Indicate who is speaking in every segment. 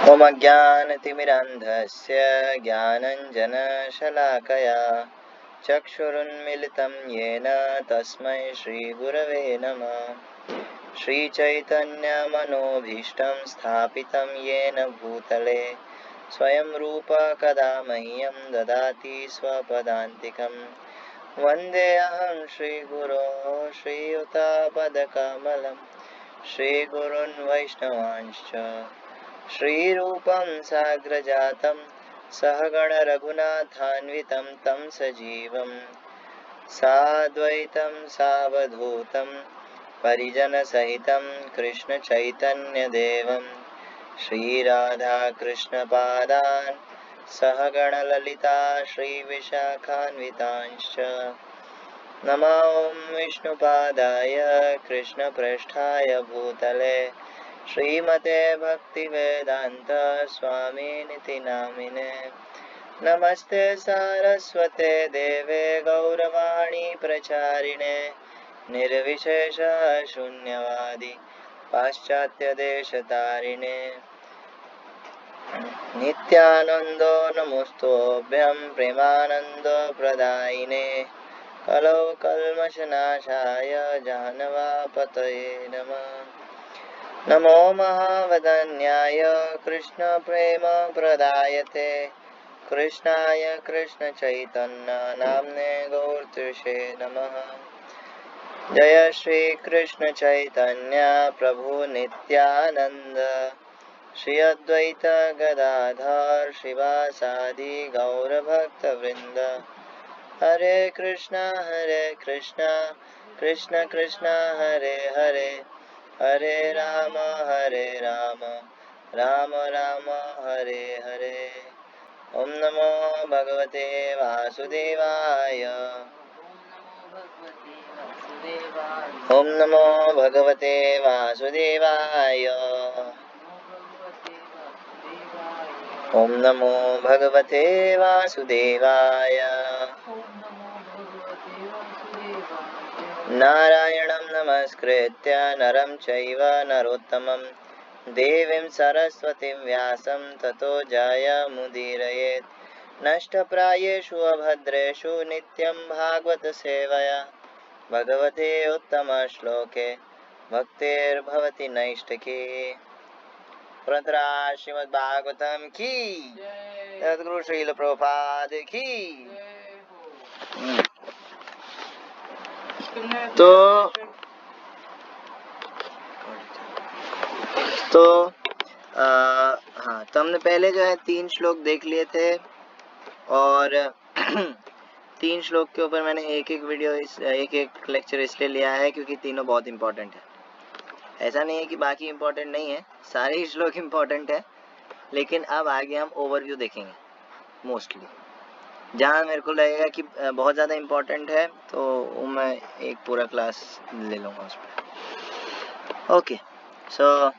Speaker 1: ओम अज्ञानतिमिरान्धस्य ज्ञानञ्जनशलाकया चक्षुरुन्मिलितं येन तस्मै श्रीगुरवे नमः। श्रीचैतन्यमनोभीष्टं स्थापितं येन भूतले स्वयं रूप कदा मह्यं ददाति स्वपदान्तिकं। वन्देऽहं श्रीगुरो श्रीयुतापदकमलं श्रीगुरुन् वैष्णवांश्च श्रीरूपं साग्रजातं सहगण रघुनाथान्वितं तं सजीवं साद्वैतं सावधूतं परिजनसहितं कृष्णचैतन्यदेवं श्रीराधाकृष्णपादान् सहगण ललिता श्रीविशाखान्वितांश्च नमो विष्णुपादाय कृष्णप्रेष्ठाय भूतले श्रीमते भक्तिवेदांत स्वामिनिति नामिने। नमस्ते सारस्वते देवे गौरवाणी प्रचारिणे निर्विशेष शून्यवादी पाश्चात्यदेशतारिणे नित्यानन्दो नमोस्तुभ्यं प्रेमानन्दो प्रदायिने कलौ कल्मषनाशाय जानवापतये नमः। नमो महावदन्याय कृष्णप्रेमप्रदायते कृष्णाय कृष्णचैतन्य नाम्ने गौरतुषे नमः। जय श्री कृष्ण चैतन्य प्रभु नित्यानंद श्री अद्वैत गदाधर शिवासादि गौरभक्तवृंद। हरे कृष्णा कृष्ण कृष्ण हरे हरे हरे राम राम राम हरे हरे। ओम नमो भगवते वासुदेवाय ओम नमो भगवते वासुदेवाय ओम नमो भगवते वासुदेवाय। नारायणं नमस्कृत्य नरं चैव नरोत्तमं देवीं सरस्वतीं व्यासं ततो जयमुदीरयेत्। नष्टप्रायेषु अभद्रेषु नित्यं भागवत सेवया भगवते उत्तमश्लोके भक्तिर्भवति नैष्ठिकी। पुरंदरा श्रीमद्भागवतम की सद्गुरु श्रील प्रभुपाद की। तो हाँ, तो हमने पहले जो है 3 श्लोक देख लिए थे और 3 श्लोक के ऊपर मैंने एक लेक्चर इसलिए लिया है क्योंकि तीनों बहुत इम्पोर्टेंट है। ऐसा नहीं है कि बाकी इम्पोर्टेंट नहीं है, सारे ही श्लोक इम्पोर्टेंट है, लेकिन अब आगे हम ओवरव्यू देखेंगे मोस्टली। जहाँ मेरे को लगेगा कि बहुत ज़्यादा इम्पोर्टेंट है तो मैं एक पूरा क्लास ले लूँगा उस पर। ओके, सो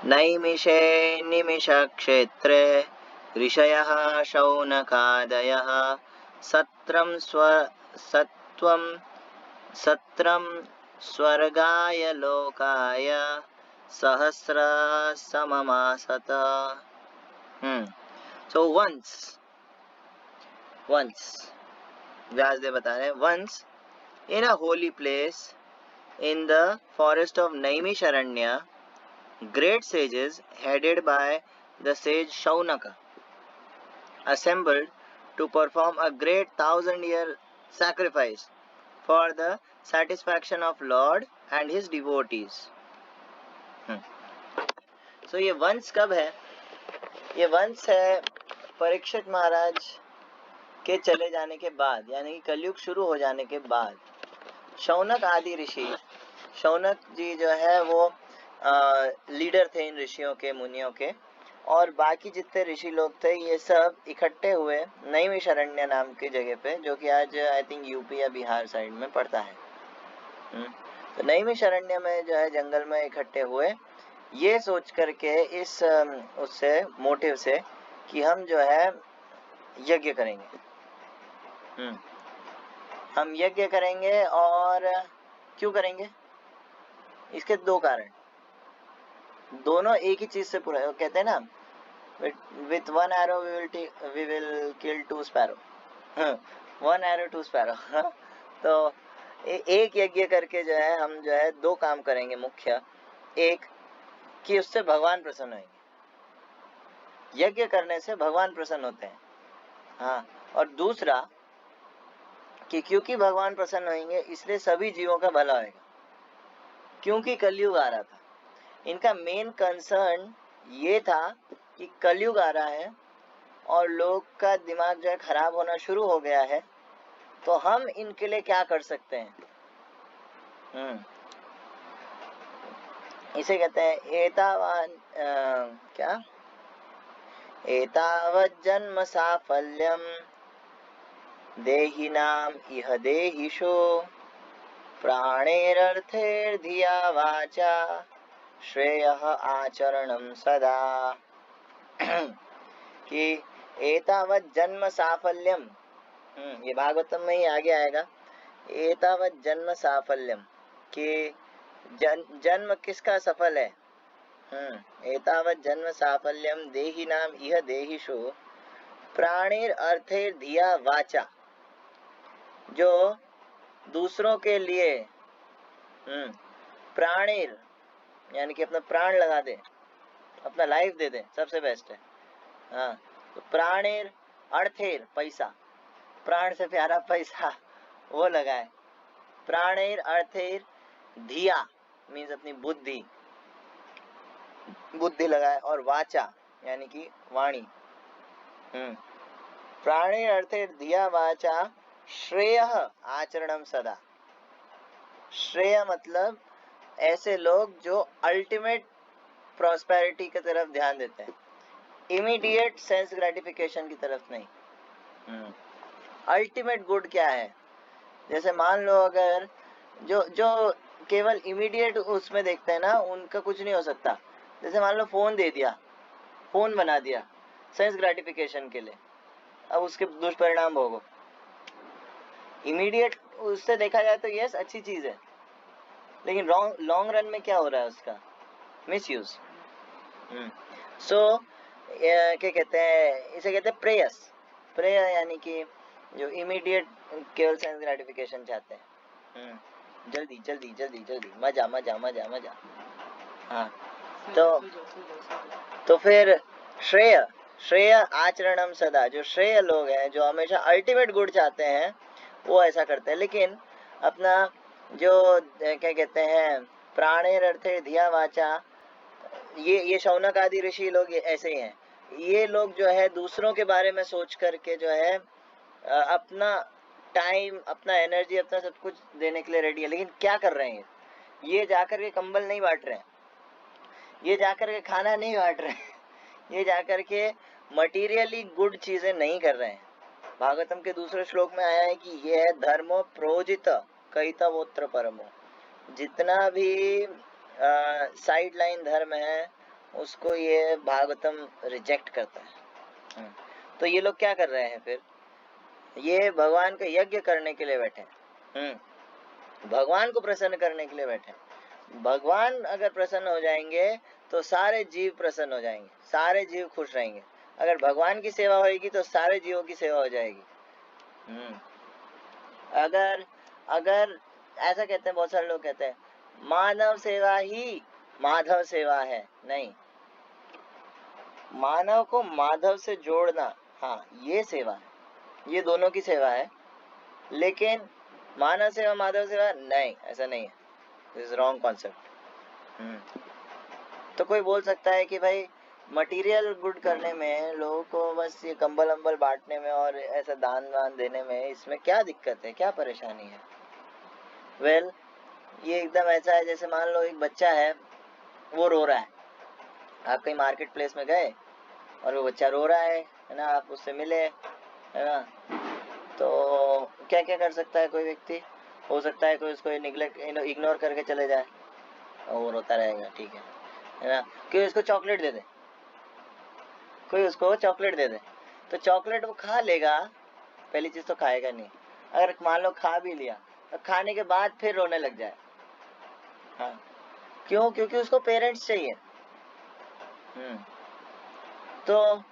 Speaker 1: नैमिषे निमिषक्षेत्रे ऋषयः शौनकादयः सत्रं स्वर्गाय लोकाय सहस्रसममासत। So once व्यासदेव बता रहे हैं, once in a holy place in the forest of Naimisharanya, great sages headed by the sage Shaunaka assembled to perform a great 1000-year sacrifice for the satisfaction of Lord and his devotees. So ये वंश कब है? ये वंश है परीक्षित महाराज के चले जाने के बाद, यानी कि कलयुग शुरू हो जाने के बाद शौनक आदि ऋषि, शौनक जी जो है वो लीडर थे इन ऋषियों के, मुनियों के, और बाकी जितने ऋषि लोग थे ये सब इकट्ठे हुए नैमिषारण्य नाम की जगह पे, जो कि आज आई थिंक यूपी या बिहार साइड में पड़ता है। तो नैमिषारण्य में जो है जंगल में इकट्ठे हुए ये सोच करके इस उससे मोटिव से कि हम जो है यज्ञ करेंगे। हम यज्ञ करेंगे, और क्यों करेंगे? इसके 2 कारण। दोनों एक ही चीज से पूरा, वो कहते हैं ना, with one arrow we will kill two sparrow, one arrow two sparrow. तो एक यज्ञ करके जो है हम जो है दो काम करेंगे मुख्य। एक कि उससे भगवान प्रसन्न होंगे, यज्ञ करने से भगवान प्रसन्न होते हैं। हाँ, और दूसरा कि क्योंकि भगवान प्रसन्न होंगे इसलिए सभी जीवों का भला होगा, क्योंकि कलयुग आ रहा था। इनका मेन कंसर्न ये था कि कलयुग आ रहा है और लोग का दिमाग जो है खराब होना शुरू हो गया है, तो हम इनके लिए क्या कर सकते हैं। इसे कहते हैं क्या एतावज्जन्म साफल्यम देहिनाम इह देहिषु प्राणेरर्थेर्धिया वाचा श्रेयः आचरणम सदा। कि एतावत् जन्म साफल्यम, ये भागवतम में ही आगे आएगा। एतावत् जन्म साफल्यम कि जन्म किसका सफल है। एतावत् जन्म साफल्यम देहि नाम इह देहिषु प्राणेर अर्थेर धिया वाचा, जो दूसरों के लिए प्राणेर यानी कि अपना प्राण लगा दे, अपना लाइफ दे दे, सबसे बेस्ट है। हाँ, तो प्राणेर अर्थेर पैसा, प्राण से प्यारा पैसा वो लगाए। प्राणेर अर्थेर धिया मीन्स अपनी बुद्धि लगाए, और वाचा यानी कि वाणी। प्राणेर अर्थेर धिया वाचा श्रेय आचरणम सदा। श्रेय मतलब ऐसे लोग जो अल्टीमेट प्रॉस्पेरिटी की तरफ ध्यान देते हैं, इमीडिएट सेंस ग्रेटिफिकेशन की तरफ नहीं। अल्टीमेट गुड क्या है, जैसे मान लो अगर जो केवल इमीडिएट उसमें देखते हैं ना, उनका कुछ नहीं हो सकता। जैसे मान लो फोन दे दिया, फोन बना दिया सेंस ग्रेटिफिकेशन के लिए, अब उसके दुष्परिणाम भोगो। इमीडिएट उससे देखा जाए तो यस अच्छी चीज है, लेकिन लॉन्ग रन में क्या हो रहा है उसका मिसयूज। सो क्या कहते हैं, इसे कहते हैं प्रेयस। प्रेय यानी कि जो इमीडिएट केवल सेंस ग्रेटिफिकेशन चाहते हैं, जल्दी जल्दी जल्दी जल्दी, मजा मजा मजा मजा। हाँ, तो फिर श्रेय आचरणम सदा, जो श्रेय लोग हैं, जो हमेशा अल्टीमेट गुड चाहते हैं, वो ऐसा करते हैं। लेकिन अपना जो क्या कहते हैं प्राणेर अर्थे धिया वाचा, ये शौनक आदि ऋषि लोग ऐसे ही हैं। ये लोग जो है दूसरों के बारे में सोच करके जो है अपना टाइम, अपना एनर्जी, अपना सब कुछ देने के लिए रेडी है। लेकिन क्या कर रहे हैं, ये जाकर के कंबल नहीं बांट रहे हैं, ये जाकर के खाना नहीं बांट रहे हैं, ये जाकर के मटीरियली गुड चीजें नहीं कर रहे हैं। भागवतम के दूसरे श्लोक में आया है कि ये है धर्मो प्रोजित कैतवोत्र परमो। जितना भी साइड लाइन धर्म है उसको ये भागवतम रिजेक्ट करता है। तो ये लोग क्या कर रहे हैं फिर, ये भगवान का यज्ञ करने के लिए बैठे हैं, भगवान को प्रसन्न करने के लिए बैठे हैं। भगवान अगर प्रसन्न हो जाएंगे तो सारे जीव प्रसन्न हो जाएंगे, सारे जीव खुश रहेंगे। अगर भगवान की सेवा होगी तो सारे जीवों की सेवा हो जाएगी। अगर अगर ऐसा कहते हैं, बहुत सारे लोग कहते हैं मानव सेवा ही माधव सेवा है। नहीं, मानव को माधव से जोड़ना, हाँ ये सेवा है, ये दोनों की सेवा है। लेकिन मानव सेवा माधव सेवा नहीं, ऐसा नहीं है, दिस इज रॉन्ग कॉन्सेप्ट। तो कोई बोल सकता है कि भाई मटेरियल गुड करने में, लोगों को बस ये कंबल अंबल बांटने में और ऐसा दान वान देने में, इसमें क्या दिक्कत है, क्या परेशानी है। वेल, ये एकदम ऐसा है जैसे मान लो एक बच्चा है, वो रो रहा है, आप कहीं मार्केट प्लेस में गए और वो बच्चा रो रहा है ना, आप उससे मिले, है ना, तो क्या क्या कर सकता है कोई व्यक्ति। हो सकता है कोई उसको निगलेक्ट, इग्नोर करके चले जाए और वो रोता रहेगा, ठीक है ना। कोई उसको चॉकलेट दे दे, कोई उसको चॉकलेट दे दे, तो चॉकलेट वो खा लेगा, पहली चीज तो खाएगा नहीं। अगर मान लो खा भी लिया तो खाने के बाद फिर रोने लग जाए। हाँ, क्यों? क्योंकि उसको पेरेंट्स चाहिए, तो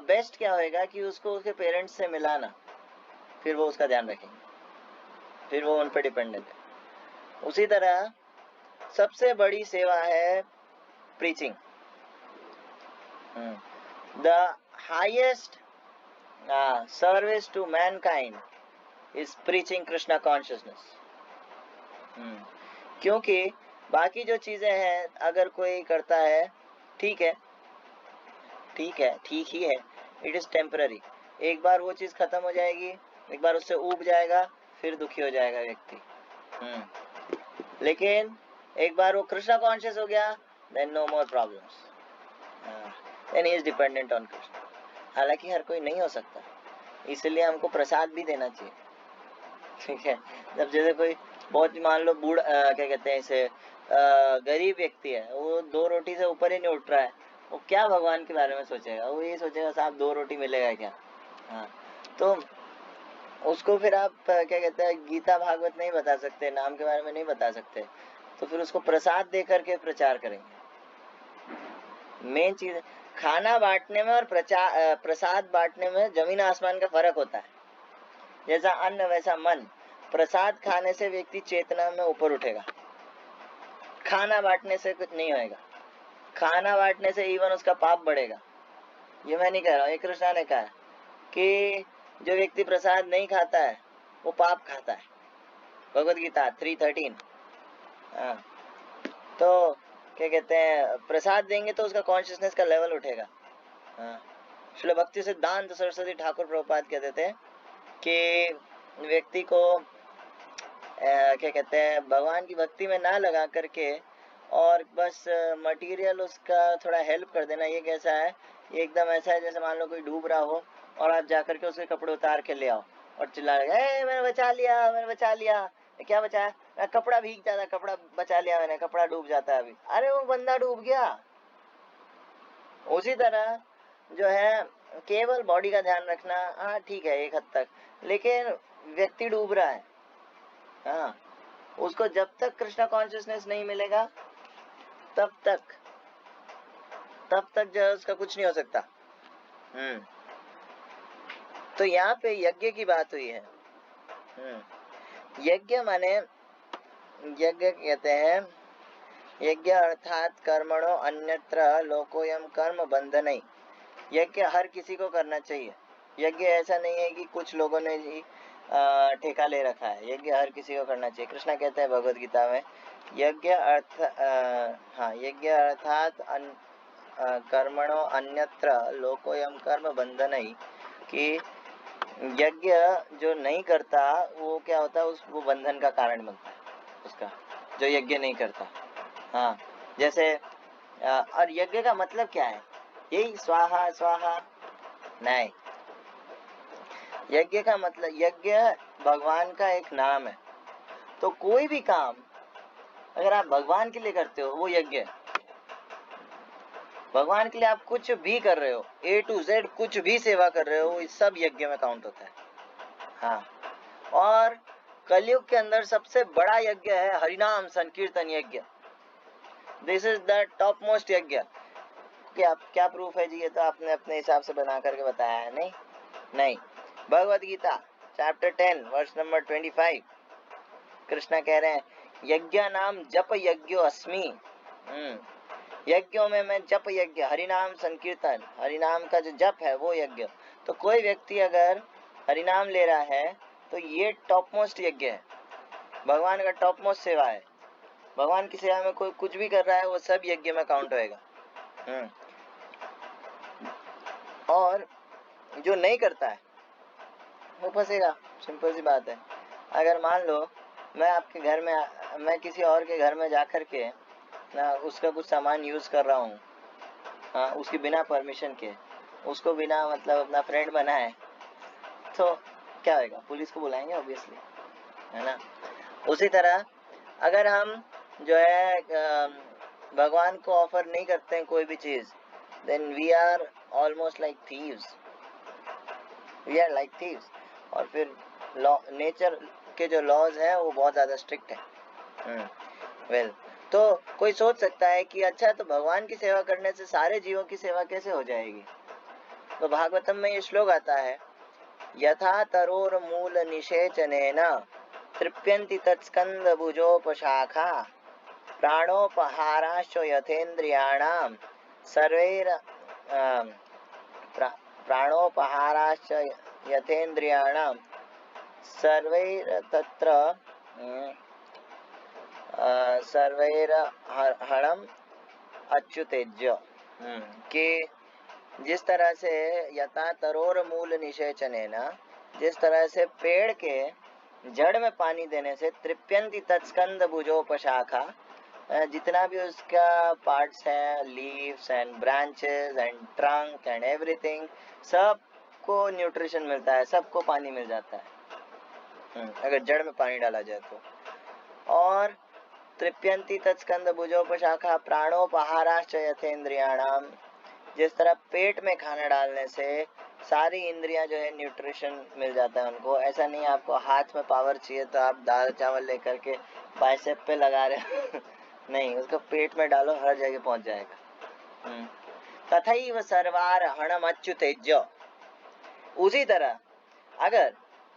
Speaker 1: बेस्ट क्या होएगा कि उसको उसके पेरेंट्स से मिलाना, फिर वो उसका ध्यान रखेंगे, फिर वो उन पर डिपेंडेंट है। उसी तरह सबसे बड़ी सेवा है preaching. The highest service to mankind is preaching Krishna consciousness. क्योंकि बाकी जो चीजें हैं अगर कोई करता है ठीक है, ठीक ही है, इट इज टेम्पररी। एक बार वो चीज खत्म हो जाएगी, एक बार उससे ऊब जाएगा, फिर दुखी हो जाएगा व्यक्ति। लेकिन एक बार वो कृष्णा कॉन्शियस हो गया, then no more problems, then he is dependent on Krishna. हालांकि हर कोई नहीं हो सकता, इसलिए हमको प्रसाद भी देना चाहिए, ठीक है। जब जैसे कोई बहुत मान लो बूढ़ क्या कहते हैं इसे, गरीब व्यक्ति है, वो 2 रोटी से ऊपर ही नहीं उठ रहा है, वो क्या भगवान के बारे में सोचेगा? वो ये सोचेगा साहब 2 रोटी मिलेगा क्या। हाँ, तो उसको फिर आप क्या कहते हैं गीता भागवत नहीं बता सकते, नाम के बारे में नहीं बता सकते, तो फिर उसको प्रसाद दे करके प्रचार करेंगे। मेन चीज खाना बांटने में और प्रसाद बांटने में जमीन आसमान का फर्क होता है। जैसा अन्न वैसा मन। प्रसाद खाने से व्यक्ति चेतना में ऊपर उठेगा, खाना बांटने से कुछ नहीं होएगा। खाना बांटने से इवन उसका पाप बढ़ेगा। ये मैं नहीं कह रहा हूँ, ये कृष्णा ने कहा कि जो व्यक्ति प्रसाद नहीं खाता है वो पाप खाता है, भगवद गीता 3:13। हाँ, तो क्या कहते हैं प्रसाद देंगे तो उसका कॉन्शियसनेस का लेवल उठेगा। हाँ, श्रील भक्ति सिद्धांत सरस्वती ठाकुर प्रभुपाद कहते थे कि व्यक्ति को क्या कहते हैं भगवान की भक्ति में ना लगा करके और बस मटेरियल उसका थोड़ा हेल्प कर देना। ये कैसा है, ये एकदम ऐसा है जैसे मान लो कोई डूब रहा हो और आप जाकर के उसके कपड़े उतार के ले आओ और चिल्ला रहे मैंने बचा लिया, मैंने बचा लिया। क्या बचाया? कपड़ा भीग जाता, कपड़ा बचा लिया मैंने, कपड़ा डूब जाता है अभी। अरे वो बंदा डूब गया। उसी तरह जो है केवल बॉडी का ध्यान रखना, हाँ ठीक है एक हद तक, लेकिन व्यक्ति डूब रहा है। हाँ, उसको जब तक कृष्णा कॉन्शियसनेस नहीं मिलेगा तब तक जो है उसका कुछ नहीं हो सकता। तो यहाँ पे यज्ञ की बात हुई है। यज्ञ माने, यज्ञ कहते हैं यज्ञ अर्थात कर्मणो अन्यत्र लोकोयम कर्म बंधनई। यज्ञ हर किसी को करना चाहिए। यज्ञ ऐसा नहीं है कि कुछ लोगों ने जी ठेका ले रखा है, यज्ञ हर किसी को करना चाहिए। कृष्णा कहते हैं भगवद गीता में यज्ञ अर्थात कर्मणो अन्यत्र लोकोयम कर्म बंधनई, कि यज्ञ जो नहीं करता वो क्या होता है, वो बंधन का कारण बनता है उसका, जो यज्ञ नहीं करता। हाँ, जैसे और यज्ञ का मतलब क्या है? यही स्वाहा स्वाहा नहीं। यज्ञ का मतलब, यज्ञ भगवान का एक नाम है। तो कोई भी काम अगर आप भगवान के लिए करते हो वो यज्ञ है। भगवान के लिए आप कुछ भी कर रहे हो, A to Z कुछ भी सेवा कर रहे हो, इस सब यज्ञ में काउंट होता है। हाँ, और कलयुग के अंदर सबसे बड़ा यज्ञ है हरिनाम संकीर्तन यज्ञ। This is the top most यज्ञ। क्या प्रूफ है जी? ये तो आपने अपने हिसाब से बना करके बताया है। नहीं, Bhagavad Gita chapter 10 verse number 25 Krishna कह रहे हैं यज्ञ नाम जप यज्ञो अस्मि। यज्ञों में मैं जप यज्ञ, हरिनाम संकीर्तन, हरिनाम का जो जप है वो यज्ञ। तो कोई व्यक्ति अगर हरिनाम ले रहा है तो ये टॉप मोस्ट यज्ञ है, भगवान का टॉप मोस्ट सेवा है। भगवान की सेवा में कोई कुछ भी कर रहा है वो सब यज्ञ में काउंट होएगा। और जो नहीं करता है वो फंसेगा। सिंपल सी बात है। अगर मान लो मैं आपके घर में, मैं किसी और के घर में जाकर के ना उसका कुछ सामान यूज कर रहा हूँ, हाँ, उसकी बिना परमिशन के, उसको बिना मतलब अपना फ्रेंड बनाए, तो क्या होगा? पुलिस को बुलाएंगे ऑब्वियसली, है ना। उसी तरह अगर हम जो है भगवान को ऑफर नहीं करते हैं कोई भी चीज, then we are almost like thieves, we are like thieves. और फिर नेचर के जो लॉज हैं वो बहुत ज्यादा स्ट्रिक्ट है। वेल, तो कोई सोच सकता है कि अच्छा, तो भगवान की सेवा करने से सारे जीवों की सेवा कैसे हो जाएगी? तो भागवतम में ये श्लोक आता है, यथा तरोर मूल निषेचनेन तृप्यन्ति तत्स्कंद भुजोपशाखा प्राणोपहाराश्च यथेन्द्रियाणां सर्वैर प्राणोपहाराश्च यथेन्द्रियाणां सर्वैरतत्र सर्वैरहणम् अच्युतेज्य। कि जिस तरह से यथा तरोर मूल निषेचनेन, जिस तरह से पेड़ के जड़ में पानी देने से तृप्यन्ति तत्स्कंद भुजोपशाखा, जितना भी उसका पार्ट्स है, leaves and branches and trunk and everything, सबको न्यूट्रिशन मिलता है, सबको पानी मिल जाता है अगर जड़ में पानी डाला जाए तो। और तृप्यन्ति तत्स्कंद भुजोपशाखा प्राणोपहाराश्च यथेन्द्रियाणाम, जिस तरह पेट में खाना डालने से सारी इंद्रियां जो है न्यूट्रिशन मिल जाता है उनको। ऐसा नहीं आपको हाथ में पावर चाहिए तो आप दाल चावल लेकर के बाइसेप पे लगा रहे नहीं, उसको पेट में डालो, हर जगह पहुंच जाएगा। तथैव सर्वार हणम अच्युतेज्य। उसी तरह अगर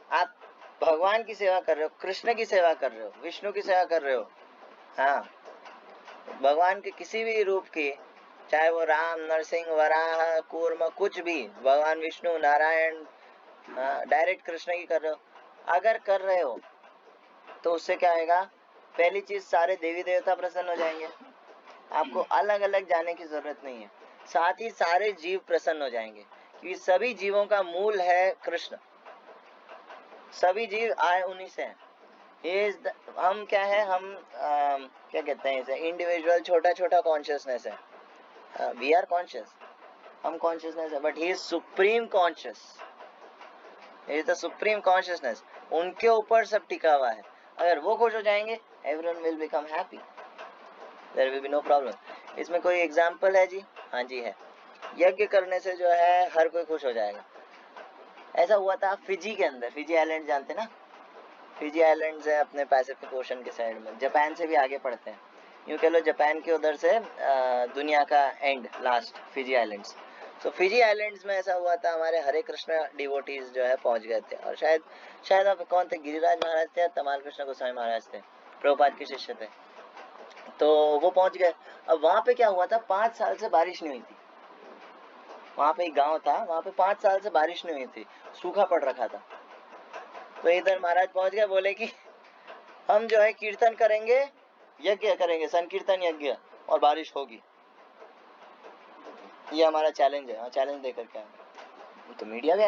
Speaker 1: आप भगवान की सेवा कर रहे हो, कृष्ण की सेवा कर रहे हो, विष्णु की सेवा कर रहे हो, हाँ, भगवान के किसी भी रूप की, चाहे वो राम, नरसिंह, वराह, कूर्म, कुछ भी, भगवान विष्णु, नारायण, डायरेक्ट कृष्ण की कर रहे हो, अगर कर रहे हो तो उससे क्या आएगा? पहली चीज, सारे देवी देवता प्रसन्न हो जाएंगे, आपको अलग अलग जाने की जरूरत नहीं है। साथ ही सारे जीव प्रसन्न हो जाएंगे, क्योंकि सभी जीवों का मूल है कृष्ण, सभी जीव आए उन्हीं से हैं। हम क्या है, हम क्या कहते हैं इसे, इंडिविजुअल छोटा छोटा कॉन्शियसनेस है। वी आर कॉन्शियस, हम कॉन्शियसनेस है, but he is supreme conscious, he is the supreme consciousness. उनके ऊपर सब टिका हुआ है। अगर वो खुश हो जाएंगे, everyone will become happy, there will be no problem. इसमें कोई एग्जांपल है जी? हाँ जी है। यज्ञ करने से जो है हर कोई खुश हो जाएगा। ऐसा हुआ था फिजी के अंदर, फिजी आइलैंड जानते ना? फिजी आइलैंड्स है अपने पैसिफिक ओशन के साइड में, जापान से भी आगे पड़ते हैं, यूँ कह लो जापान के उधर से दुनिया का एंड लास्ट फिजी आइलैंड्स। तो फिजी आइलैंड्स में ऐसा हुआ था, हमारे हरे कृष्ण डिवोटीज जो है पहुंच गए थे, और शायद आप कौन थे, गिरिराज महाराज थे या तमाल कृष्ण गोस्वामी महाराज थे, प्रभुपाद के शिष्य थे, तो वो पहुंच गए। अब वहां पे क्या हुआ था, 5 साल से बारिश नहीं हुई थी। वहां पे एक गांव था, वहां पे 5 साल से बारिश नहीं हुई थी, सूखा पड़ रखा था। तो इधर महाराज पहुंच गए, बोले कि हम जो है कीर्तन करेंगे, यज्ञ करेंगे, संकीर्तन यज्ञ, और बारिश होगी, ये हमारा चैलेंज है। चैलेंज देकर के तो मीडिया भी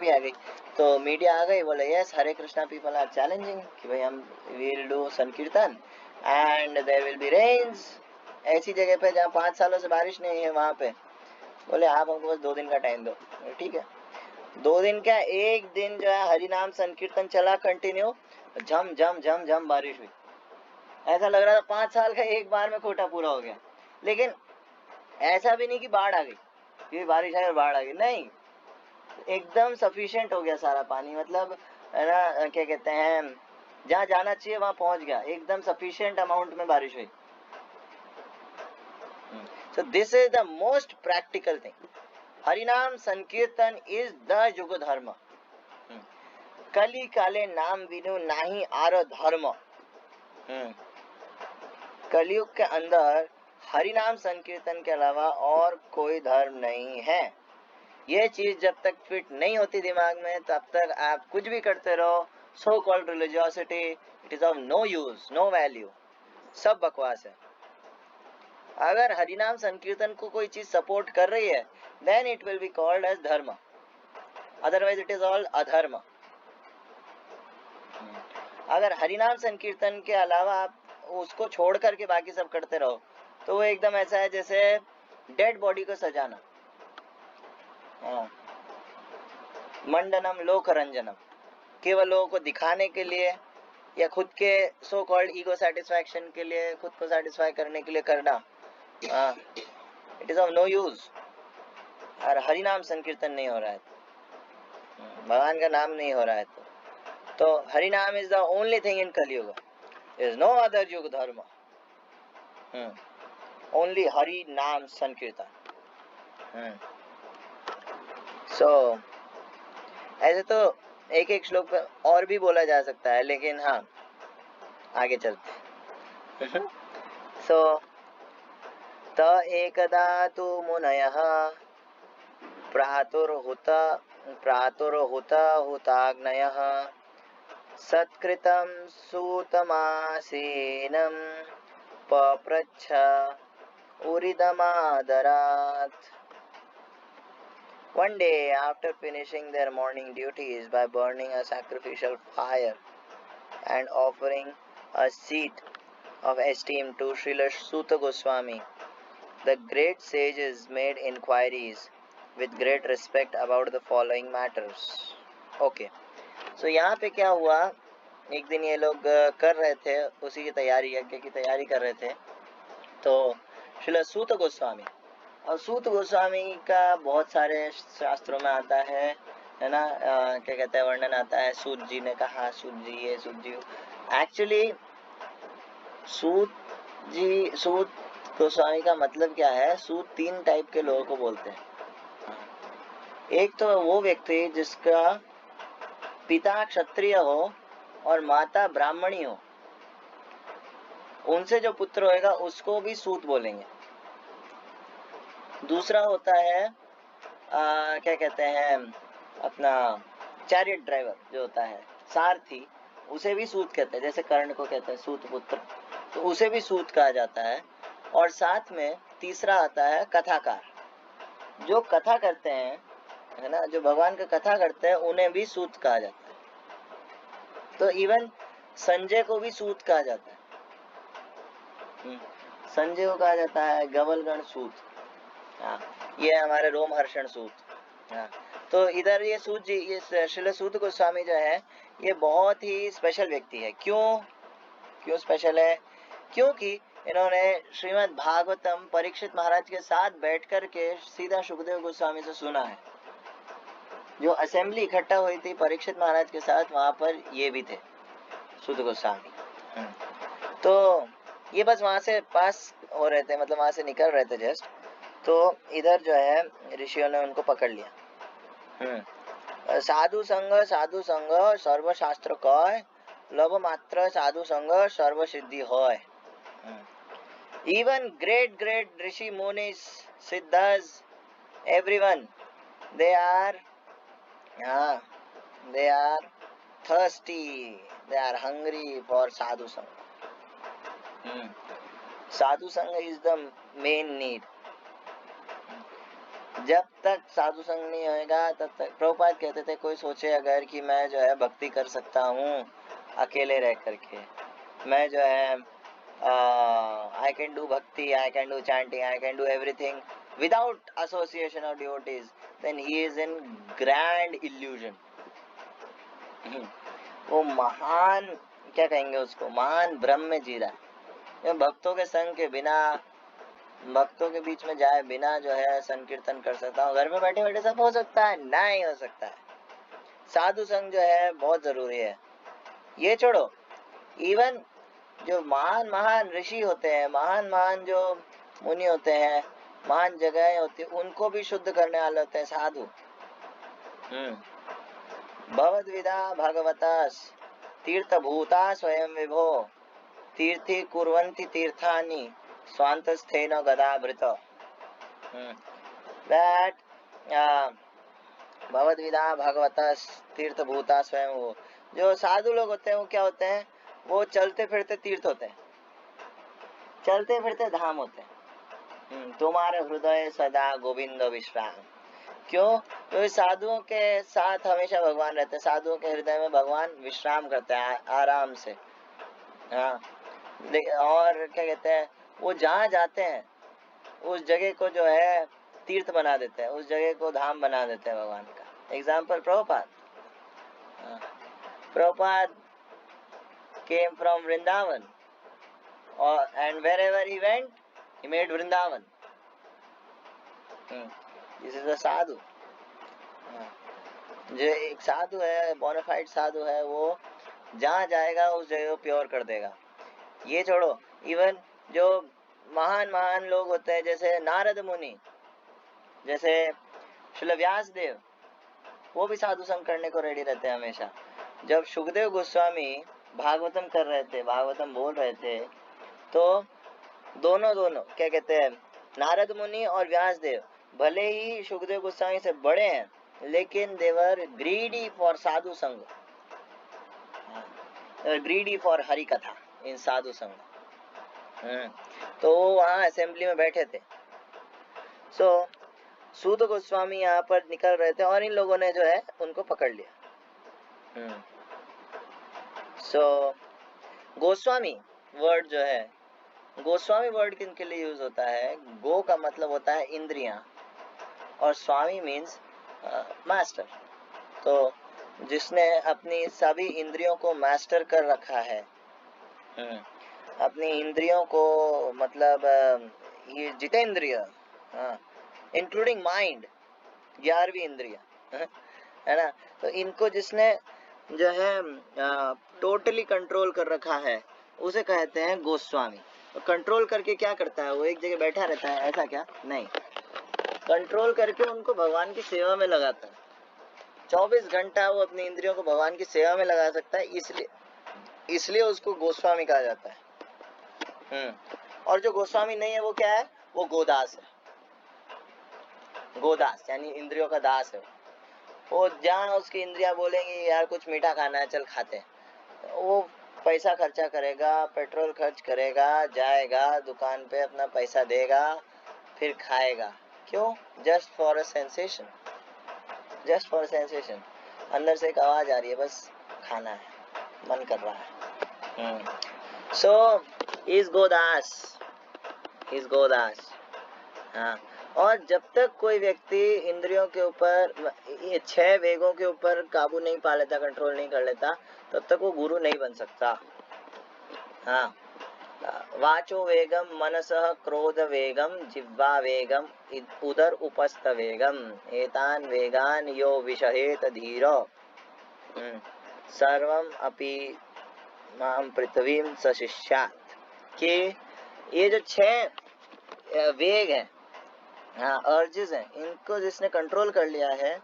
Speaker 1: आ गई, तो मीडिया आ गई, बोले yes, Hare Krishna people are challenging कि भाई हम will do sankirtan and there will be rains, ऐसी जगह पे जहाँ 5 सालों से बारिश नहीं है, वहां पे बोले आप हमको बस 2 दिन का टाइम दो। ठीक है, 2 दिन क्या, एक दिन जो है हरिनाम संकीर्तन चला कंटिन्यू, झम झम झम झम बारिश हुई। ऐसा लग रहा था 5 साल का एक बार में कोटा पूरा हो गया। लेकिन ऐसा भी नहीं कि बाढ़ आ गई, ये बारिश आई और बाढ़ आ गई, नहीं, एकदम सफिशिएंट हो गया सारा पानी, मतलब है ना, क्या कहते हैं, जहाँ जाना चाहिए वहां पहुंच गया, एकदम सफिशिएंट अमाउंट में बारिश हुई। So this is the most practical thing, हरिनाम संकीर्तन इज द युग धर्म। कली काले नाम विनु नाही आर धर्म। कलयुग के अंदर हरिनाम संकीर्तन के अलावा और कोई धर्म नहीं है। ये चीज जब तक फिट नहीं होती दिमाग में, तब तक आप कुछ भी करते रहो, so called religiosity, it is of no use, no value, सब बकवास है। अगर हरिनाम संकीर्तन को कोई चीज सपोर्ट कर रही है, then it will be called as dharma, otherwise it is all adharma. अगर हरिनाम संकीर्तन के अलावा आप उसको छोड़ करके बाकी सब करते रहो, तो वो एकदम ऐसा है जैसे डेड बॉडी को सजाना, मंडनम लोक रंजनम, केवल लोगों को दिखाने के लिए या खुद के सो कॉल्ड ईगो सेटिस्फैक्शन के लिए, खुद को सेटिस्फाई करने के लिए करना, it is of no use. और हरिनाम संकीर्तन नहीं हो रहा है, भगवान का नाम नहीं हो रहा है, तो हरिनाम is the only thing in कलयुग। There is no other युग धर्म. Only Hari Naam Sankirtan. So ऐसे तो एक एक श्लोक पे और भी बोला जा सकता है, लेकिन हाँ आगे चलते हैं. So त एकदा तु मुनयः प्रातुर्हुताग्नयः सत्कृतं सूतमासीनं पप्रच्छ उरिदमादरात्. One day, after finishing their morning duties by burning a sacrificial fire and offering a seat of esteem to Srila Suta Goswami, the great sages made inquiries with great respect about the following matters. Okay, so यहाँ पे क्या हुआ, एक दिन ये लोग कर रहे थे उसी की तैयारी, यज्ञ की तैयारी कर रहे थे. तो श्रील सूत गोस्वामी, और सूत गोस्वामी का बहुत सारे शास्त्रों में आता है ना, क्या कहते हैं, वर्णन आता है. सूत जी ने कहा, सूत जी ये, सूत जी. एक्चुअली सूत गोस्वामी का मतलब क्या है? सूत 3 टाइप के लोगों को बोलते हैं. एक तो वो व्यक्ति जिसका पिता क्षत्रिय हो और माता ब्राह्मणी हो, उनसे जो पुत्र होएगा उसको भी सूत बोलेंगे. दूसरा होता है क्या कहते हैं, अपना चैरियट ड्राइवर जो होता है, सारथी, उसे भी सूत कहते हैं. जैसे कर्ण को कहते हैं सूत पुत्र, तो उसे भी सूत कहा जाता है. और साथ में तीसरा आता है कथाकार, जो कथा करते हैं, है ना, जो भगवान का कथा करते हैं, उन्हें भी सूत कहा जाता है. तो इवन संजय को भी सूत कहा जाता है. संजय को कहा जाता है गवलगण सूत. हाँ, ये हमारे रोमहर्षण सूत. हाँ, तो इधर ये सूत जी, ये श्रील सूत गोस्वामी जो है, ये बहुत ही स्पेशल व्यक्ति है. क्यों स्पेशल है? क्योंकि इन्होंने श्रीमद् भागवतम परीक्षित महाराज के साथ बैठ कर के सीधा सुखदेव गोस्वामी से सुना है. जो असेंबली इकट्ठा हुई थी परीक्षित महाराज के साथ, वहां पर ये भी थे, सूत गोस्वामी. तो ये बस वहां से पास हो रहे थे, मतलब वहां से निकल रहे थे जस्ट. तो इधर जो है ऋषियों ने उनको पकड़ लिया. साधु संग सर्वशास्त्र कय, लभ मात्र साधु संग सर्व सिद्धि होय. Even great rishi munis, siddhas, everyone, they are thirsty, they are hungry for sadhu sangha. Sadhu sangha is the main need. जब तक साधु संग नहीं होएगा तब तक, प्रभुपाद कहते थे, कोई सोचे अगर कि मैं जो है भक्ति कर सकता हूँ अकेले रह करके, मैं जो है I can do bhakti, I can do chanting, I can do everything without association of devotees, then he is in grand illusion. वो महान, क्या कहेंगे उसको, महान भ्रम में जी रहा है. भक्तों के संग के बिना, भक्तों के बीच में जाए बिना जो है संकीर्तन कर सकता हूँ, घर में बैठे बैठे सब हो सकता है? नहीं हो सकता है. साधु संग जो है बहुत जरूरी है. ये छोड़ो, इवन जो महान ऋषि होते हैं, महान जो मुनि होते हैं, महान जगहें होती है, उनको भी शुद्ध करने वाले होते हैं साधु. भवद्विदा भगवतास तीर्थभूता स्वयं विभो, तीर्थी कुर्वन्ति तीर्थानि स्वांतस्थेन गदाभृत. That भवद्विदा भगवतास तीर्थभूता स्वयं विभो, जो साधु लोग होते हैं वो क्या होते हैं? वो चलते फिरते तीर्थ होते हैं, चलते फिरते धाम होते हैं. तुम्हारे हृदय सदा गोविंद विश्राम. क्यों? क्योंकि साधुओं के साथ हमेशा भगवान रहते हैं, साधुओं के हृदय में भगवान विश्राम करते हैं आराम से. हाँ, और क्या कहते हैं, वो जहाँ जाते हैं उस जगह को जो है तीर्थ बना देते हैं, उस जगह को धाम बना देते हैं भगवान का. Example Prabhupada. Prabhupada came from Vrindavan, and wherever he went, he made Vrindavan. This is a sadhu. जो एक साधु है, बोनाफाइड साधु है, वो जहाँ जाएगा उस जगह को प्योर कर देगा. ये छोड़ो, इवन जो महान महान लोग होते हैं जैसे नारद मुनि, जैसे श्रील व्यास देव, वो भी साधु संग करने को रेडी रहते हैं हमेशा। जब सुखदेव गोस्वामी भागवतम कर रहे थे, भागवतम बोल रहे थे, तो दोनों क्या कहते हैं, नारद मुनि और व्यास देव भले ही सुखदेव गोस्वामी से बड़े हैं, लेकिन देवर ग्रीडी फॉर साधु संग, ग्रीडी फॉर हरि कथा इन साधु संग। तो वो वहाँ असेंबली में बैठे थे। सो सूत गोस्वामी यहाँ पर निकल रहे थे और इन लोगों ने जो है उनको पकड़ लिया। सो गोस्वामी वर्ड जो है, गोस्वामी वर्ड किन के लिए यूज होता है? गो का मतलब होता है इंद्रियां और स्वामी मीन्स मास्टर। तो जिसने अपनी सभी इंद्रियों को मास्टर कर रखा है, अपनी इंद्रियों को मतलब ये जितेंद्रिय, इंक्लूडिंग माइंड, 11वीं इंद्रिया है ना, तो इनको जिसने जो है टोटली कंट्रोल कर रखा है उसे कहते हैं गोस्वामी। तो कंट्रोल करके क्या करता है? वो एक जगह बैठा रहता है, ऐसा क्या? नहीं, कंट्रोल करके उनको भगवान की सेवा में लगाता है। 24 घंटा वो अपनी इंद्रियों को भगवान की सेवा में लगा सकता है, इसलिए उसको गोस्वामी कहा जाता है। और जो गोस्वामी नहीं है वो क्या है? वो गोदास है। गोदास यानी इंद्रियों का दास है। वो जहाँ उसकी इंद्रियां बोलेंगी यार कुछ मीठा खाना है, चल खाते हैं, वो पैसा खर्चा करेगा, पेट्रोल खर्च करेगा, जाएगा दुकान पे, अपना पैसा देगा, फिर खाएगा। क्यों? Just for a sensation, just for a sensation. अंदर से एक आवाज आ रही है, बस खाना है, मन कर रहा है। सो इज गोदास, इज गोदास। हाँ, और जब तक कोई व्यक्ति इंद्रियों के ऊपर, ये 6 वेगों के ऊपर काबू नहीं पा लेता, कंट्रोल नहीं कर लेता, तब तक वो गुरु नहीं बन सकता। हाँ, वाचो वेगम मनसः क्रोध वेगम जिह्वा वेगम उदर उपस्थ वेगम एतान वेगान यो विषहेत धीरो सर्वम अपि माम पृथ्वीम सशिष्यात्। कि ये जो 6 वेग हैं, हाँ अर्जेस हैं, इनको जिसने कंट्रोल कर लिया है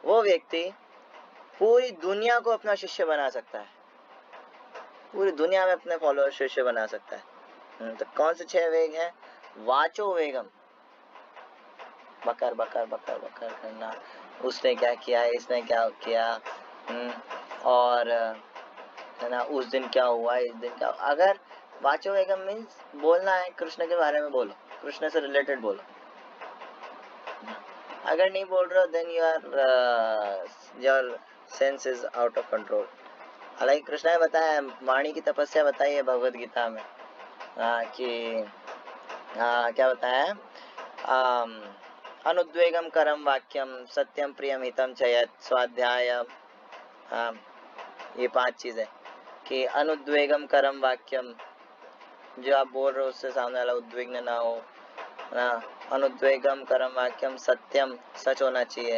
Speaker 1: वो व्यक्ति पूरी दुनिया को अपना शिष्य बना सकता है, पूरी दुनिया में अपने फॉलोअर शिष्य बना सकता है। तो कौन से 6 वेग हैं? वाचो वेगम, बकर बकर बकर बकर करना, उसने क्या किया, इसने क्या किया, और है ना, उस दिन क्या हुआ, इस दिन क्या। अगर वाचो वेगम मीन्स बोलना है कृष्ण के बारे में, बोलो, कृष्ण से रिलेटेड बोलो। अगर नहीं बोल रहे हो then your sense is out of control. हालांकि कृष्ण ने बताया, वाणी की तपस्या बताई है भगवद गीता में, कि क्या बताया? अनुद्वेगम करम वाक्यम सत्यम प्रियम हितम चयत स्वाध्याय। ये 5 चीजें कि अनुद्वेगम करम वाक्यम, जो आप बोल रहे हो उससे सामने वाला उद्विग्न ना हो, अनुद्वेगम करम वाक्यम सत्यम, सच होना चाहिए,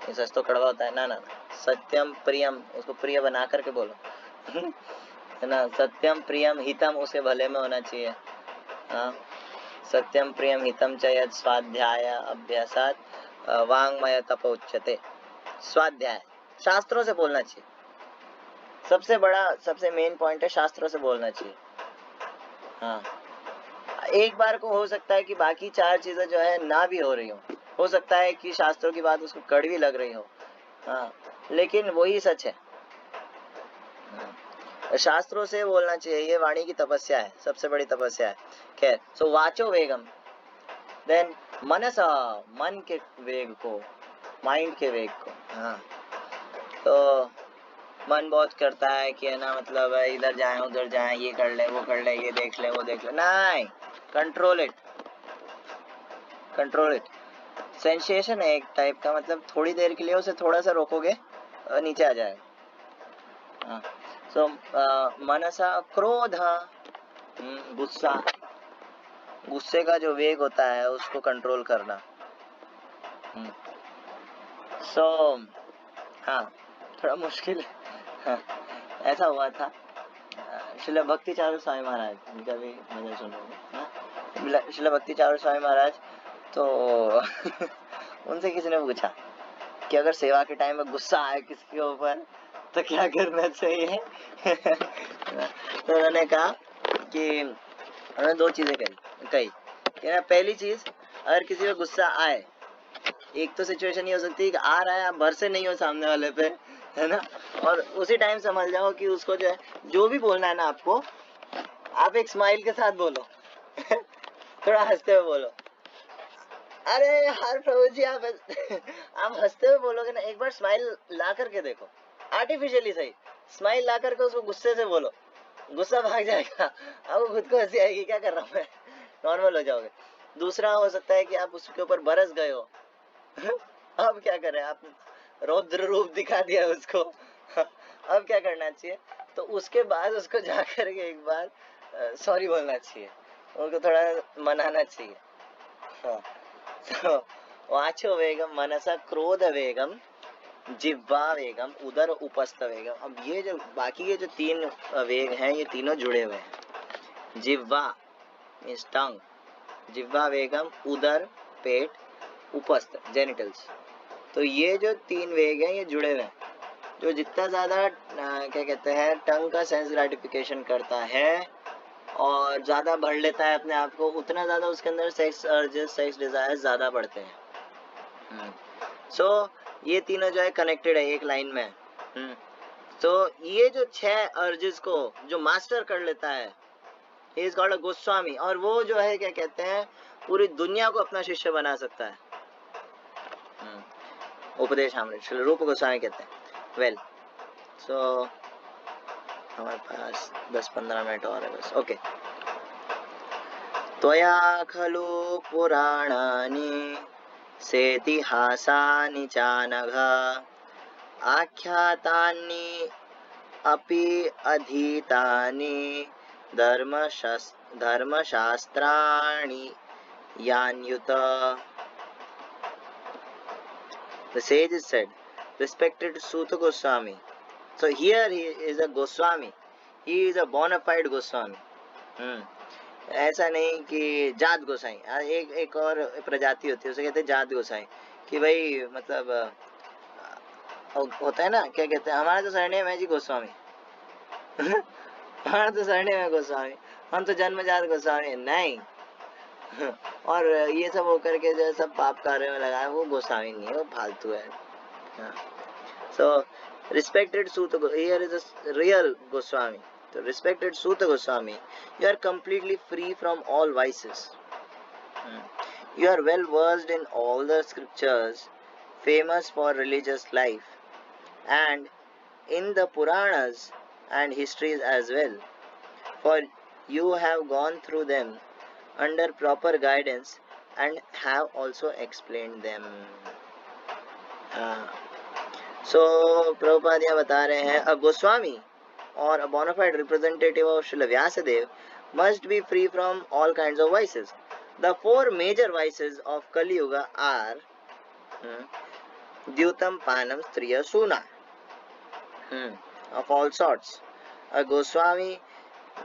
Speaker 1: ये सच तो कड़वा होता है ना, ना सत्यम प्रियम, उसको प्रिय बना करके बोलो है ना, सत्यम प्रियम हितम, उसके भले में होना चाहिए। सत्यम प्रियम हितम चयत स्वाध्याय अभ्यासात वांगमय तप उच्यते। स्वाध्याय, शास्त्रों से बोलना चाहिए, सबसे बड़ा सबसे मेन पॉइंट है, शास्त्रों से बोलना चाहिए। हाँ, एक बार को हो सकता है कि बाकी 4 चीजें जो है ना भी हो रही हो सकता है कि शास्त्रों की बात उसको कड़वी लग रही हो, हाँ, लेकिन वही सच है। शास्त्रों से बोलना चाहिए, ये वाणी की तपस्या है, सबसे बड़ी तपस्या है। खैर, सो वाचो वेगम, देन मनसा, मन के वेग को, माइंड के वेग को। हाँ, तो मन बहुत करता है कि है ना, मतलब इधर जाए उधर जाए, ये कर ले वो कर ले, ये देख ले वो देख ले, नहीं, control it, control it. Sensation है एक टाइप का, मतलब थोड़ी देर के लिए उसे थोड़ा सा रोकोगे नीचे आ जाएगा। सो मनसा क्रोध, गुस्सा, गुस्से का जो वेग होता है उसको कंट्रोल करना। सो हाँ, थोड़ा मुश्किल है। ऐसा हुआ था, श्रील भक्ति चारू स्वामी महाराज, उनका भी भजन सुन रहे हैं। श्रील भक्ति चारू स्वामी महाराज, तो उनसे किसी ने पूछा कि अगर सेवा के टाइम में गुस्सा आए किसके ऊपर तो क्या करना चाहिए। तो उन्होंने कहा कि उन्होंने दो चीजें कही कि ना, पहली चीज, अगर किसी पे गुस्सा आए, एक तो सिचुएशन ये हो सकती है कि आ रहा है, आप भरोसे नहीं हो सामने वाले पे, है ना, और उसी टाइम समझ जाओ कि उसको जो है, जो भी बोलना है ना आपको, आप एक स्माइल के साथ बोलो। थोड़ा हंसते हुए बोलो, अरे हर प्रभु जी आप आप हंसते हुए बोलोगे ना, एक बार स्माइल ला करके देखो, आर्टिफिशियली सही, स्माइल ला करके उसको गुस्से से बोलो, गुस्सा भाग जाएगा, आपको खुद को हंसी आएगी, क्या कर रहा हूँ मैं, नॉर्मल हो जाओगे। दूसरा हो सकता है कि आप उसके ऊपर बरस गए हो, अब क्या करें, आप रौद्र रूप दिखा दिया उसको, अब क्या करना चाहिए, तो उसके बाद उसको जा करके एक बार सॉरी बोलना चाहिए, उनको थोड़ा मनाना चाहिए। तो वाचो वेगम मनसा क्रोध वेगम जिह्वा वेगम उदर उपस्थ वेगम। अब ये जो बाकी के जो तीन वेग हैं, ये तीनों जुड़े हुए हैं। जिह्वा मींस टंग, जिह्वा वेगम उदर पेट, उपस्थ जेनिटल्स, तो ये जो तीन वेग हैं ये जुड़े हुए हैं। जो जितना ज्यादा क्या कहते हैं टंग का सेंस ग्रेटिफिकेशन करता है और ज्यादा भर लेता है अपने आप को, उतना ज्यादा उसके अंदर सेक्स अर्जेस, सेक्स डिजायर ज्यादा बढ़ते हैं। सो ये तीनों जो है कनेक्टेड है एक लाइन में। तो ये जो 6 अर्जेस को जो मास्टर कर लेता है, he is called a Goswami, और वो जो है क्या कहते हैं पूरी दुनिया को अपना शिष्य बना सकता है। उपदेश अमृत श्री रूप गोस्वामी कहते हैं। वेल, सो हमारे पास 10-15 मिनट और है बस। ओके। त्वया खलु पुराणानि सेतिहासानि चानघ आख्यातानि अपि अधीतानि धर्मशास्त्राणि यान्युत। The sage said, respected Suta Goswami. So here he is a Goswami. He is a bona fide Goswami. ऐसा नहीं कि जात गोसाई, एक और प्रजाति होती है उसे कहते हैं जात गोसाई, कि भाई मतलब होता है ना, क्या कहते हैं, हमारा तो सरनेम है जी गोस्वामी। हमारा तो सरनेम है गोस्वामी, हम तो जन्मजात गोस्वामी नहीं। और ये सब होकर के जो सब पाप कार्यों में लगाए, वो गोस्वामी नहीं है, वो फालतू है। So respected Suta, here is a real Goswami. So respected Suta Goswami, you are completely free from all vices. You are well versed in all the scriptures famous for religious life and in the Puranas and histories as well, for you have gone through them under proper guidance and have also explained them. So Prabhupada यहाँ बता रहे हैं, a Goswami or a bona fide representative of Srila Vyasadeva must be free from all kinds of vices. The 4 major vices of Kali Yuga are Dyutam, Panam, Striya, Suna, of all sorts. A Goswami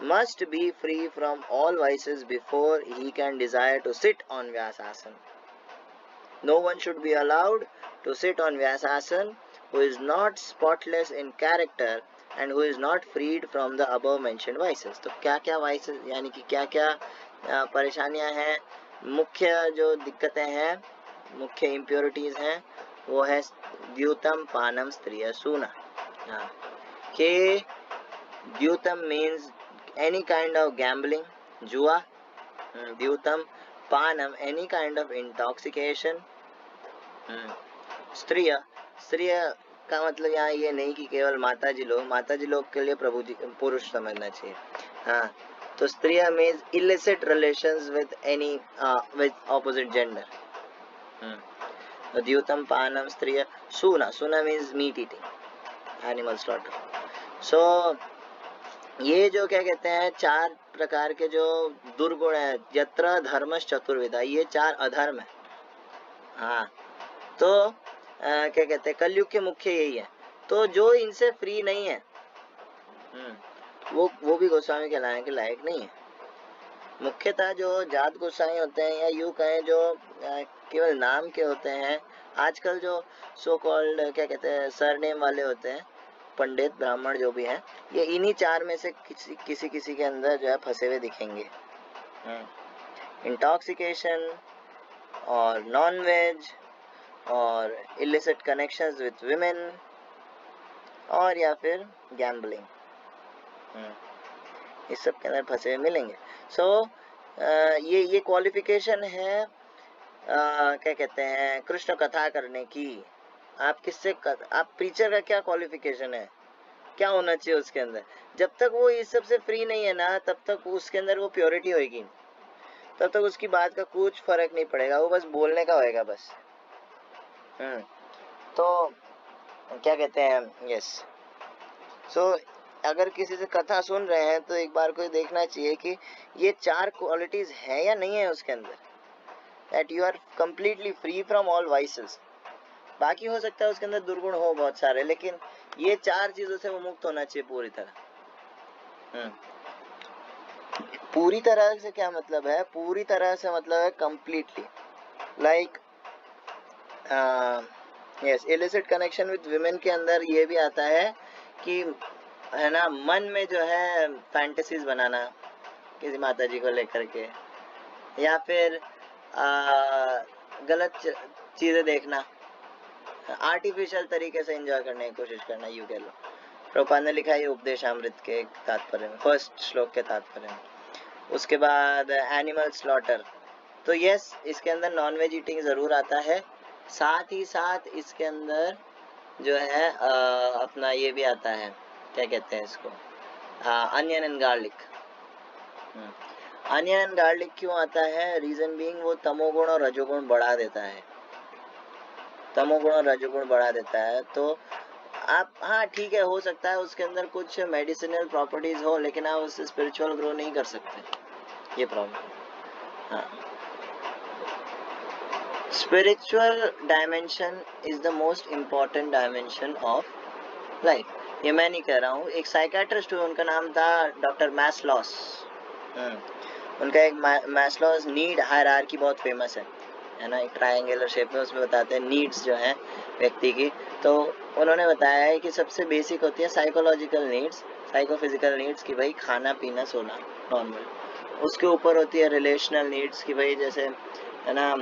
Speaker 1: must be free from all vices before he can desire to sit on Vyasasana. No one should be allowed to sit on Vyasasana who is not spotless in character and who is not freed from the above mentioned vices. तो क्या क्या vices यानी कि क्या क्या परेशानियां हैं, मुख्य जो दिक्कतें हैं, मुख्य impurities हैं, वो है द्यूतम, पानम, स्त्रिय, सूना। कि द्यूतम means any kind of gambling, जुआ, द्यूतम, पानम any kind of intoxication, स्त्रिय, स्त्रिय का मतलब यहाँ ये नहीं कि केवल माताजी लोग के लिए प्रभु जी पुरुष समझना चाहिए। हाँ, तो स्त्रिय means illicit relations with any with opposite gender. द्यूतम, पानम, स्त्रिय, सूना, सूना means meat eating, animal slaughter. So ये जो क्या कहते हैं 4 प्रकार के जो दुर्गुण है, यत्र धर्मश्च चतुर्विधा, ये 4 अधर्म है। हाँ, तो क्या कहते हैं कलयुग के मुख्य यही है। तो जो इनसे फ्री नहीं है, वो भी गोस्वामी कहलाने के लायक नहीं है। मुख्यतः जो जात गोसाई होते हैं, या यूं कहें जो केवल नाम के होते हैं, आजकल जो सो कॉल्ड क्या कहते हैं सरनेम वाले होते हैं, पंडित ब्राह्मण जो भी हैं, ये इन्हीं चार में से किसी के अंदर जो है फंसे हुए दिखेंगे। इंटॉक्सिकेशन और नॉन वेज और इलिसिट कनेक्शंस विथ विमेन और या फिर गैम्बलिंग, इस सब के अंदर फंसे हुए मिलेंगे। सो ये क्वालिफिकेशन है क्या कहते हैं कृष्ण कथा करने की। आप आप प्रीचर का क्या क्वालिफिकेशन है, क्या होना चाहिए उसके अंदर? जब तक वो इस सब से फ्री नहीं है ना, तब तक उसके अंदर वो प्योरिटी होगी, तब तक उसकी बात का कुछ फर्क नहीं पड़ेगा, वो बस बोलने का होएगा बस। तो क्या कहते हैं यस। सो अगर किसी से कथा सुन रहे हैं तो एक बार को देखना चाहिए कि ये चार क्वालिटीज है या नहीं है उसके अंदर, that you are completely free from all vices. बाकी हो सकता है उसके अंदर दुर्गुण हो बहुत सारे, लेकिन ये चार चीजों से वो मुक्त होना चाहिए पूरी तरह। पूरी तरह से क्या मतलब है? पूरी तरह से मतलब है completely, like yes illicit connection with women के अंदर ये भी आता है कि है ना, मन में जो है फैंटेसीज बनाना किसी माता जी को लेकर के, या फिर गलत चीजें देखना, आर्टिफिशियल तरीके से एंजॉय करने की कोशिश करना, यू कह लो। प्रभुपाद ने लिखा है उपदेशामृत के तात्पर्य में, फर्स्ट श्लोक के तात्पर्य में। उसके बाद एनिमल स्लॉटर, तो यस इसके अंदर नॉन वेज ईटिंग जरूर आता है, साथ ही साथ इसके अंदर जो है अपना ये भी आता है, क्या कहते हैं इसको, onion and garlic. Onion and garlic क्यों आता है? रीजन बीइंग वो तमोगुण और रजोगुण बढ़ा देता है, तमोगुण और रजोगुण बढ़ा देता है। तो आप हाँ ठीक है, हो सकता है उसके अंदर कुछ मेडिसिनल प्रॉपर्टीज हो, लेकिन आप उससे स्पिरिचुअल ग्रो नहीं कर सकते, ये प्रॉब्लम। हाँ, spiritual dimension is the most important dimension of life. ये मैं नहीं कह रहा हूँ, एक साइकेट्रिस्ट हुए, उनका नाम था डॉक्टर मैस्लॉस। उनका एक मैस्लॉस नीड हायरार्की बहुत फेमस है ना, एक ट्रायंगुलर शेप में, उसमें बताते हैं नीड्स जो है व्यक्ति की। तो उन्होंने बताया है कि सबसे बेसिक होती है साइकोलॉजिकल नीड्स, साइकोफिजिकल नीड्स की भाई खाना पीना सोना नॉर्मल। उसके ऊपर होती है रिलेशनल नीड्स की भाई जैसे है ना,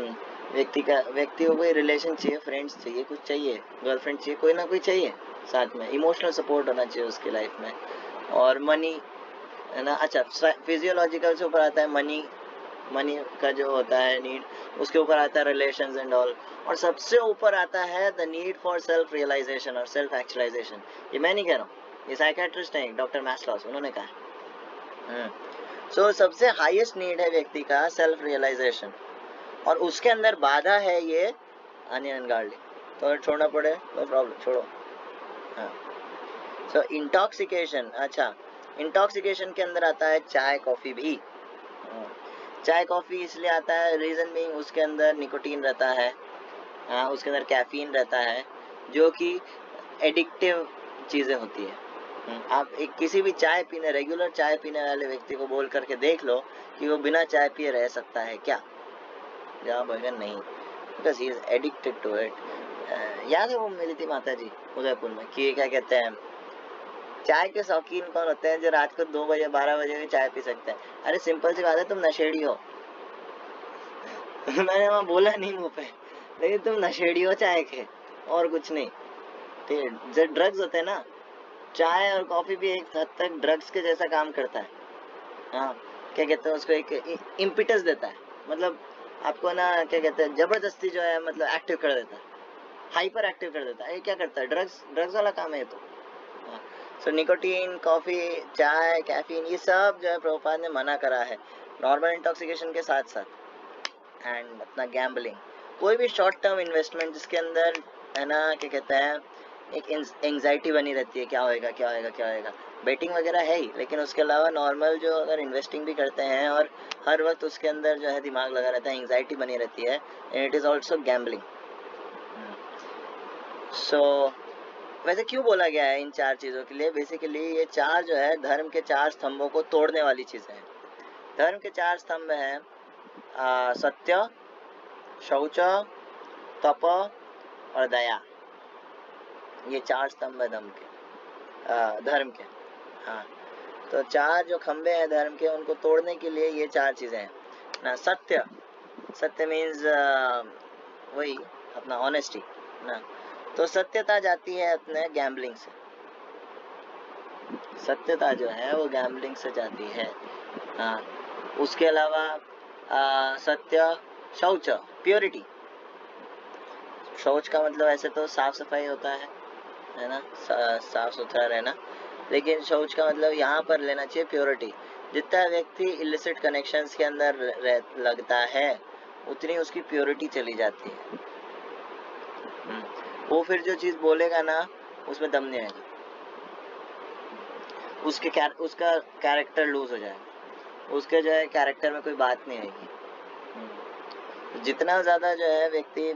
Speaker 1: व्यक्ति को कोई रिलेशन चाहिए, फ्रेंड्स चाहिए, कुछ चाहिए, गर्लफ्रेंड चाहिए, कोई ना कोई चाहिए साथ में, इमोशनल सपोर्ट होना चाहिए उसकी लाइफ में। और मनी है ना, अच्छा फिजियोलॉजिकल से ऊपर आता है मनी, मनी का जो होता है नीड, उसके ऊपर आता है रिलेशंस एंड ऑल, और सबसे ऊपर आता है the need for self realization और सेल्फ एक्चुअलाइजेशन। ये मैं नहीं कह रहा हूँ, ये साइकेट्रिस्ट हैं डॉक्टर मैस्लॉस, उन्होंने कहा। सो सबसे हाईएस्ट नीड है व्यक्ति का सेल्फ रियलाइजेशन, और उसके अंदर बाधा है ये अनियन एंड गार्लिक, तो छोड़ना पड़े नो प्रॉब्लम, छोड़ो। हाँ, सो इंटॉक्सिकेशन, अच्छा इंटॉक्सिकेशन के अंदर आता है चाय कॉफी भी। चाय कॉफी इसलिए आता है, रीजन बीइंग उसके अंदर निकोटीन रहता है, हाँ उसके अंदर कैफीन रहता है, जो कि एडिक्टिव चीजें होती है। आप एक किसी भी चाय पीने, रेगुलर चाय पीने वाले व्यक्ति को बोल करके देख लो कि वो बिना चाय पिए रह सकता है क्या? जवाब होगा नहीं, because he is addicted to it. याद है वो मिली थी माता जी उदयपुर में कि क्या कहते हैं, चाय के शौकीन कौन होते हैं जो रात को 2 बजे 12 बजे भी चाय पी सकते हैं? अरे सिंपल सी बात है, तुम नशेड़ी हो। मैंने वहाँ बोला नहीं मुंह पे, लेकिन तुम नशेड़ी हो चाय के, और कुछ नहीं। ठीक है, जो ड्रग्स होते हैं ना, चाय और कॉफी भी एक हद तक ड्रग्स के जैसा काम करता है। हाँ, क्या कहते हैं उसको, एक इम्पिटस देता है, मतलब आपको ना क्या कहते हैं जबरदस्ती जो है मतलब एक्टिव कर देता है, हाइपर एक्टिव कर देता है। ये क्या करता है? ड्रग्स वाला काम है ये तो। सो निकोटीन, कॉफी, चाय, कैफीन, ये सब जो है प्रभुपाद ने मना करा है नॉर्मल इंटॉक्सिकेशन के साथ साथ। एंड अपना गैम्बलिंग, कोई भी शॉर्ट टर्म इन्वेस्टमेंट जिसके अंदर है ना क्या कहते हैं एक एंजाइटी बनी रहती है, क्या होएगा क्या होएगा क्या होएगा। बेटिंग वगैरह है ही, लेकिन उसके अलावा नॉर्मल जो अगर इन्वेस्टिंग भी करते हैं और हर वक्त उसके अंदर जो है दिमाग लगा रहता है, एंजाइटी बनी रहती है, इट इज ऑल्सो गैम्बलिंग। सो वैसे क्यों बोला गया है इन 4 चीजों के लिए? बेसिकली ये 4 जो है धर्म के 4 स्तंभों को तोड़ने वाली चीजें हैं। धर्म के 4 स्तंभ हैं सत्य, शौच, तप और दया। ये 4 स्तंभ है धर्म के। हाँ, तो 4 जो खंबे हैं धर्म के, उनको तोड़ने के लिए ये 4 चीजें हैं ना। सत्य मीन्स वही अपना ऑनेस्टी ना। तो सत्यता जाती है अपने गैम्बलिंग से। सत्यता जो है वो गैम्बलिंग से जाती है। हाँ, उसके अलावा सत्य, शौच, प्योरिटी। शौच का मतलब ऐसे तो साफ सफाई होता है ना, साफ सुथरा रहना, लेकिन शौच का मतलब यहाँ पर लेना चाहिए प्योरिटी। जितना व्यक्ति इलिसिट कनेक्शंस के अंदर लगता है उतनी उसकी प्योरिटी चली जाती है। वो फिर जो चीज बोलेगा ना उसमें दम नहीं आएगा, उसका कैरेक्टर लूज हो जाएगा, उसके जो है कैरेक्टर में कोई बात नहीं आएगी। जितना ज्यादा जो है व्यक्ति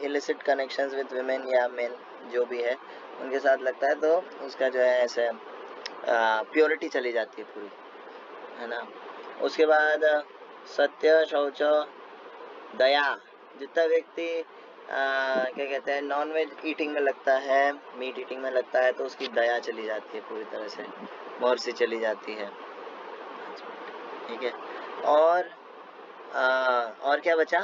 Speaker 1: इलिसिट कनेक्शंस विद विमेन या मेन जो भी है उनके साथ लगता है तो उसका जो है ऐसे प्योरिटी चली जाती है पूरी, है ना। उसके बाद सत्य, शौच, दया। जितना व्यक्ति क्या कहते हैं नॉन वेज ईटिंग में लगता है, मीट ईटिंग में लगता है, तो उसकी दया चली जाती है पूरी तरह से, मर्सी चली जाती है। ठीक है, और क्या बचा?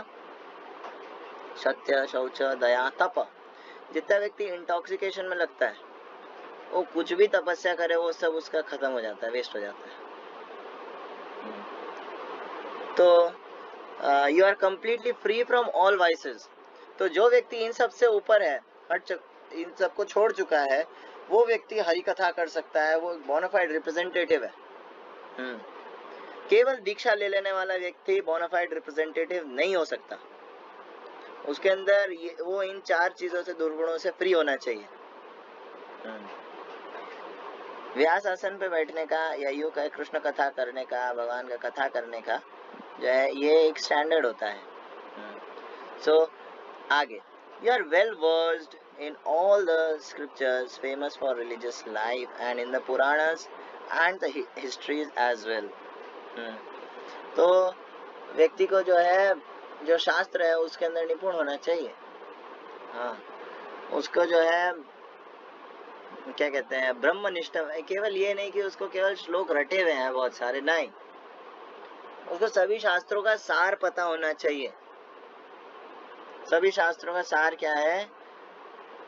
Speaker 1: सत्य, शौच, दया, तप। जितना व्यक्ति इंटॉक्सिकेशन में लगता है वो कुछ भी तपस्या करे वो सब उसका खत्म हो जाता है, वेस्ट हो जाता है। तो you are completely free from all vices. तो जो व्यक्ति इन सब से ऊपर है, इन सबको छोड़ चुका है, वो व्यक्ति हरि कथा कर सकता है, वो बोनाफाइड रिप्रेजेंटेटिव है। केवल दीक्षा ले लेने वाला व्यक्ति बोनाफाइड रिप्रेजेंटेटिव नहीं हो सकता। उसके अंदर वो इन 4 चीजों से, दुर्गुणों से फ्री होना चाहिए। व्यास आसन पे बैठने का या यूं कहे कृष्ण कथा करने का, भगवान का कथा करने का जो है ये एक स्टैंडर्ड होता है। सो आगे, you are well versed in all the scriptures famous for religious life and in the Puranas and the histories as well. तो व्यक्ति को जो है जो शास्त्र है उसके अंदर निपुण होना चाहिए। हाँ, उसको जो है क्या कहते हैं ब्रह्मनिष्ठ। केवल ये नहीं कि उसको केवल श्लोक रटे हुए हैं बहुत सारे, नहीं, उसको सभी शास्त्रों का सार पता होना चाहिए। सभी शास्त्रों का सार क्या है?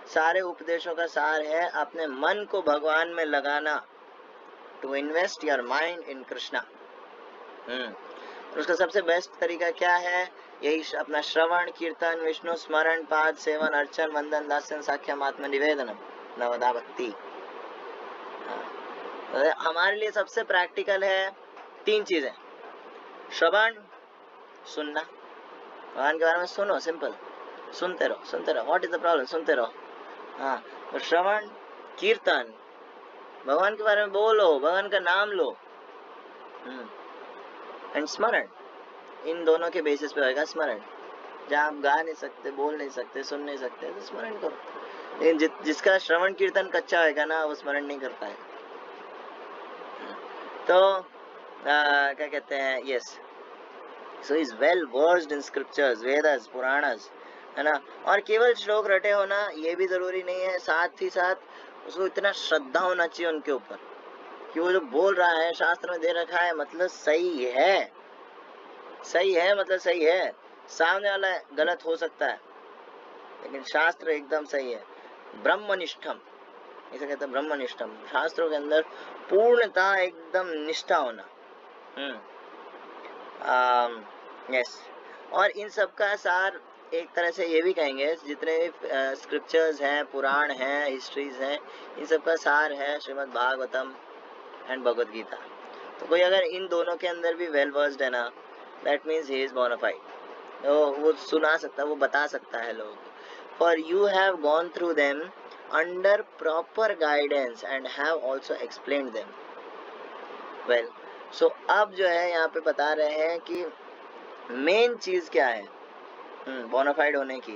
Speaker 1: सारे उपदेशों का सार है अपने मन को भगवान में लगाना, to invest your mind in Krishna. उसका सबसे बेस्ट तरीका क्या है? यही अपना श्रवण, कीर्तन, विष्णु स्मरण, पाद सेवन, अर्चन, वंदन, दासन, साख्यम, आत्म निवेदनम, नवदा भक्ति। हमारे लिए सबसे प्रैक्टिकल है 3 चीजें। श्रवण, सुनना, भगवान के बारे में सुनो, सिंपल, सुनते रहो, व्हाट इज द प्रॉब्लम, सुनते रहो। हाँ, तो श्रवण, कीर्तन, भगवान के बारे में बोलो, भगवान का नाम लो, एंड स्मरण। इन दोनों के बेसिस पे होगा स्मरण। जहाँ आप गा नहीं सकते, बोल नहीं सकते, सुन नहीं सकते, तो स्मरण करो। लेकिन जिसका श्रवण कीर्तन कच्चा होगा ना वो स्मरण नहीं कर पाएगा। तो क्या कहते हैं, yes, so is well versed in scriptures, Vedas, Puranas, है ना। और केवल श्लोक रटे होना ये भी जरूरी नहीं है, साथ ही साथ उसको इतना श्रद्धा होना चाहिए उनके ऊपर कि वो जो बोल रहा है शास्त्र में दे रखा है मतलब सही है, मतलब सही है। सामने वाला गलत हो सकता है लेकिन शास्त्र एकदम सही है। ब्रह्मनिष्ठम, इसे कहते हैं ब्रह्मनिष्ठम, शास्त्रों के अंदर पूर्णता, एकदम निष्ठा होना। यस, और इन सब का सार एक तरह से ये भी कहेंगे, जितने स्क्रिप्चर्स हैं, पुराण हैं, हिस्ट्रीज हैं, इन सब का सार है श्रीमद् भागवतम एंड भगवद गीता। तो कोई अगर इन दोनों के अंदर भी वेल वर्स्ड है ना, that means he is bona fide. तो वो सुना सकता है, वो बता सकता है लोग। For you have gone through them under proper guidance and have also explained them well. So अब जो है यहाँ पे बता रहे हैं कि मेन चीज क्या है बोनाफाइड होने की।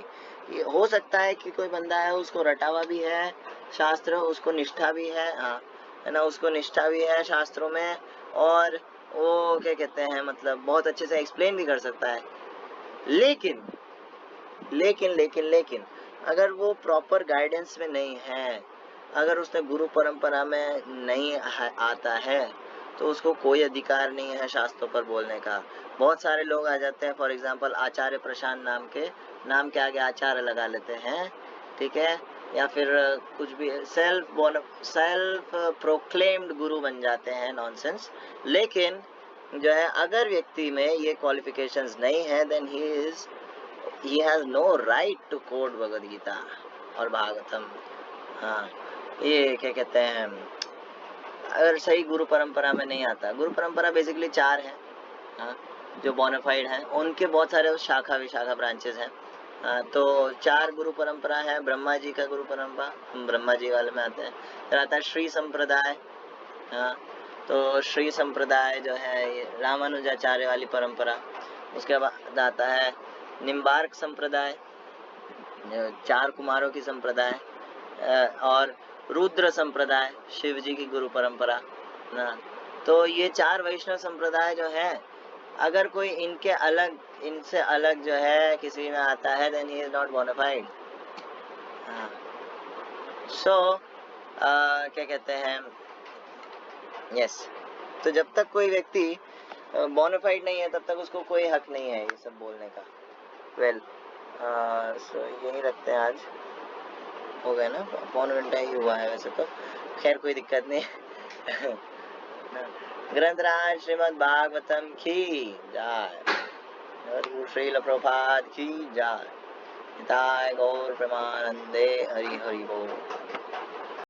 Speaker 1: ये हो सकता है कि कोई बंदा है उसको रटा हुआ भी है शास्त्र, उसको निष्ठा भी है, हाँ है ना, उसको निष्ठा भी है शास्त्रों में, और वो क्या कहते हैं मतलब बहुत अच्छे से एक्सप्लेन भी कर सकता है। लेकिन लेकिन लेकिन लेकिन अगर वो प्रॉपर गाइडेंस में नहीं है, अगर उसने गुरु परंपरा में नहीं आता है, तो उसको कोई अधिकार नहीं है शास्त्रों पर बोलने का। बहुत सारे लोग आ जाते हैं, फॉर एग्जांपल आचार्य प्रशांत नाम के आगे आचार्य लगा लेते हैं, ठीक है, या फिर कुछ भी सेल्फ प्रोक्लेम्ड गुरु बन जाते हैं, नॉनसेंस। लेकिन जो है अगर व्यक्ति में ये क्वालिफिकेशंस नहीं है, then he has no right to quote Bhagavad Gita और भागवतम। हाँ, ये क्या कहते हैं, अगर सही गुरु परंपरा में नहीं आता। गुरु परंपरा बेसिकली 4 है, हाँ, जो बोनाफाइड हैं, उनके बहुत सारे शाखा विशाखा ब्रांचेस हैं। तो 4 गुरु परंपरा है। ब्रह्मा जी का गुरु परंपरा, हम ब्रह्मा जी वाले में आते हैं। फिर आता है श्री संप्रदाय, हाँ, तो श्री संप्रदाय जो है ये रामानुजाचार्य वाली परंपरा। उसके बाद आता है निम्बार्क संप्रदाय, 4 कुमारों की संप्रदाय, और रुद्र संप्रदाय, शिव जी की गुरु परंपरा ना। तो ये 4 वैष्णव संप्रदाय जो है, अगर कोई इनसे अलग जो है किसी में आता है, then he is not bonafide. So क्या कहते हैं, यस, तो जब तक कोई व्यक्ति बोनाफाइड नहीं है, तब तक उसको कोई हक नहीं है ये सब बोलने का। वेल, सो यही रखते हैं, आज हो गया ना, पौन घंटा ही हुआ है वैसे तो, खैर कोई दिक्कत नहीं। ग्रंथराज श्रीमद् भागवतम की जय, श्रील प्रभुपाद की जय, गौर प्रेमानंदे, हरि हरि बोल।